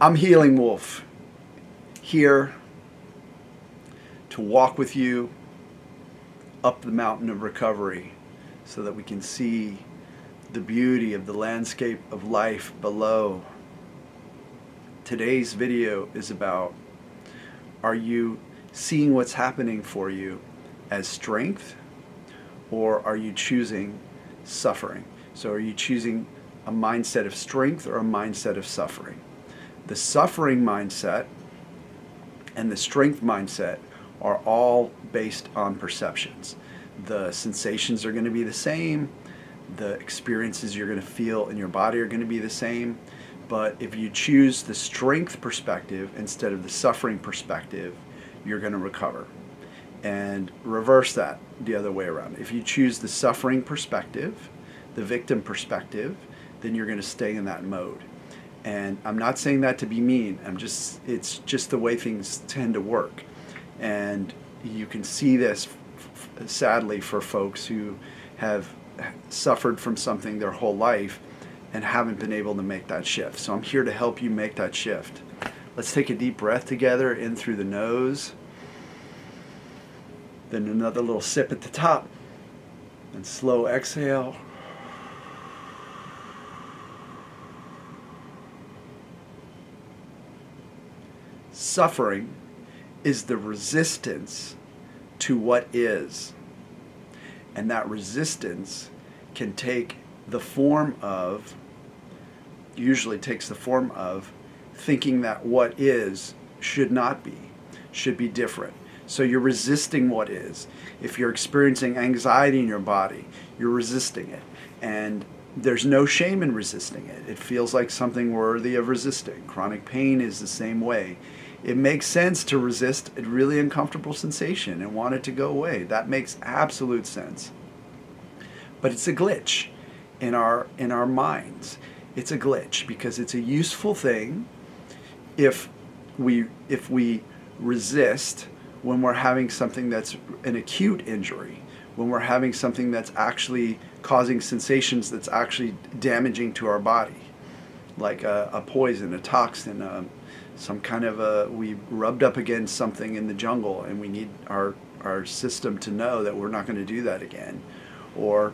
I'm Healing Wolf, here to walk with you up the mountain of recovery so that we can see the beauty of the landscape of life below. Today's video is about, are you seeing what's happening for you as strength, or are you choosing suffering? So are you choosing a mindset of strength or a mindset of suffering? The suffering mindset and the strength mindset are all based on perceptions. The sensations are going to be the same. The experiences you're going to feel in your body are going to be the same. But if you choose the strength perspective instead of the suffering perspective, you're going to recover. And reverse that the other way around. If you choose the suffering perspective, the victim perspective, then you're going to stay in that mode. And I'm not saying that to be mean. It's just the way things tend to work. And you can see this, sadly, for folks who have suffered from something their whole life and haven't been able to make that shift. So I'm here to help you make that shift. Let's take a deep breath together, in through the nose. Then another little sip at the top. And slow exhale. Suffering is the resistance to what is. And that resistance can take the form of, usually takes the form of, thinking that what is should not be, should be different. So you're resisting what is. If you're experiencing anxiety in your body, you're resisting it. And there's no shame in resisting it. It feels like something worthy of resisting. Chronic pain is the same way. It makes sense to resist a really uncomfortable sensation and want it to go away. That makes absolute sense. But it's a glitch in our minds. It's a glitch because it's a useful thing if we resist when we're having something that's an acute injury, when we're having something that's actually causing sensations that's actually damaging to our body, like a poison, a toxin, some kind of we rubbed up against something in the jungle and we need our system to know that we're not going to do that again, or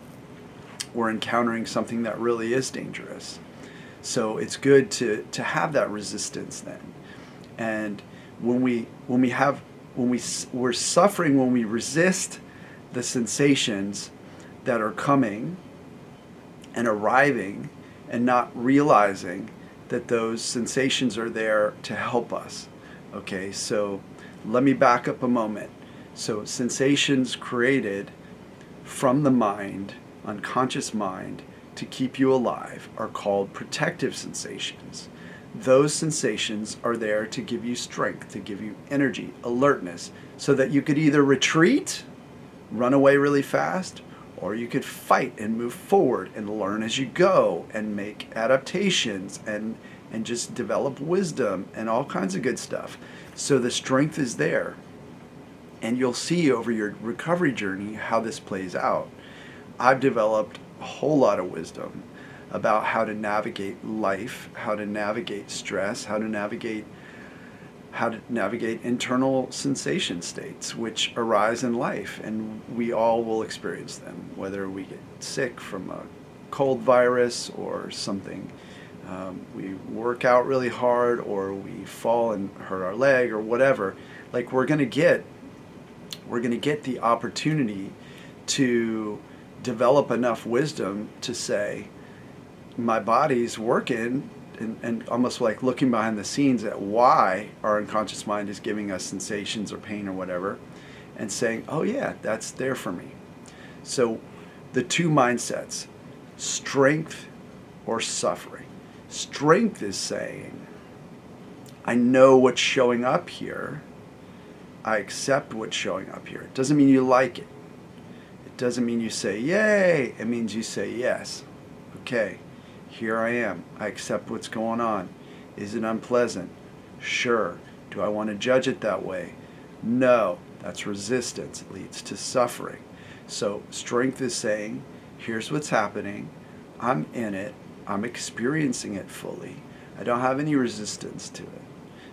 we're encountering something that really is dangerous. So it's good to have that resistance then. And we're suffering when we resist the sensations that are coming and arriving and not realizing that those sensations are there to help us. Okay, so let me back up a moment. So sensations created from the mind, unconscious mind, to keep you alive are called protective sensations. Those sensations are there to give you strength, to give you energy, alertness, so that you could either retreat, run away really fast, or you could fight and move forward and learn as you go and make adaptations and just develop wisdom and all kinds of good stuff. So the strength is there. And you'll see over your recovery journey how this plays out. I've developed a whole lot of wisdom about how to navigate life, how to navigate stress, how to navigate internal sensation states which arise in life, and we all will experience them, whether we get sick from a cold virus or something, we work out really hard, or we fall and hurt our leg or whatever. Like we're going to get the opportunity to develop enough wisdom to say, my body's working, and almost like looking behind the scenes at why our unconscious mind is giving us sensations or pain or whatever, and saying, oh yeah, that's there for me. So the two mindsets, strength or suffering. Strength is saying, I know what's showing up here. I accept what's showing up here. It doesn't mean you like it. It doesn't mean you say, yay. It means you say, yes. Okay. Here I am. I accept what's going on. Is it unpleasant? Sure. Do I want to judge it that way? No. That's resistance. It leads to suffering. So strength is saying, here's what's happening. I'm in it. I'm experiencing it fully. I don't have any resistance to it.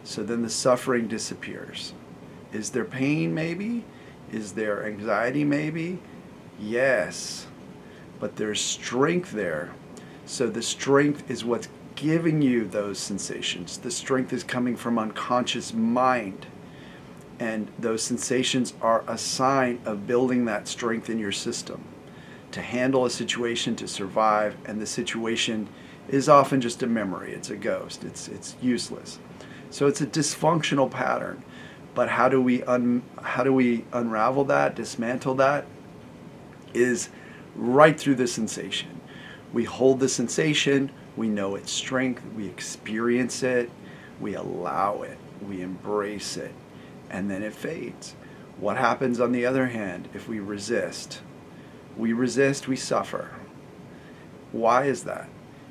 So then the suffering disappears. Is there pain? Maybe. Is there anxiety? Maybe. Yes. But there's strength there. So the strength is what's giving you those sensations. The strength is coming from unconscious mind. And those sensations are a sign of building that strength in your system to handle a situation, to survive, and the situation is often just a memory. It's a ghost. It's useless. So it's a dysfunctional pattern. But how do we unravel that, dismantle that? Is right through the sensation. We hold the sensation, we know its strength, we experience it, we allow it, we embrace it, and then it fades. What happens on the other hand if we resist? We resist, we suffer. Why is that?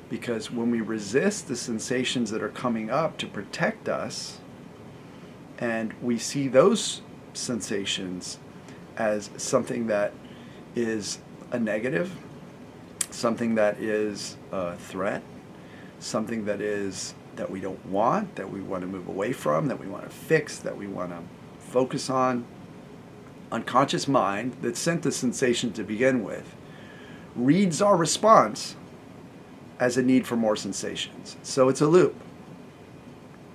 Because when we resist the sensations that are coming up to protect us, and we see those sensations as something that is a negative, something that is a threat, something that we don't want, that we want to move away from, that we want to fix, that we want to focus on. Unconscious mind that sent the sensation to begin with reads our response as a need for more sensations. So it's a loop.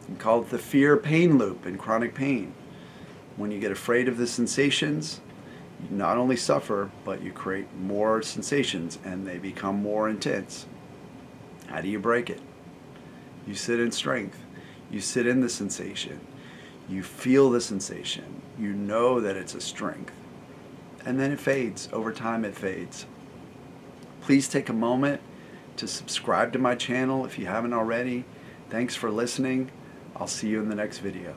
We call it the fear-pain loop in chronic pain. When you get afraid of the sensations, you not only suffer, but you create more sensations and they become more intense. How do you break it? You sit in strength. You sit in the sensation. You feel the sensation. You know that it's a strength. And then it fades. Over time it fades. Please take a moment to subscribe to my channel if you haven't already. Thanks for listening. I'll see you in the next video.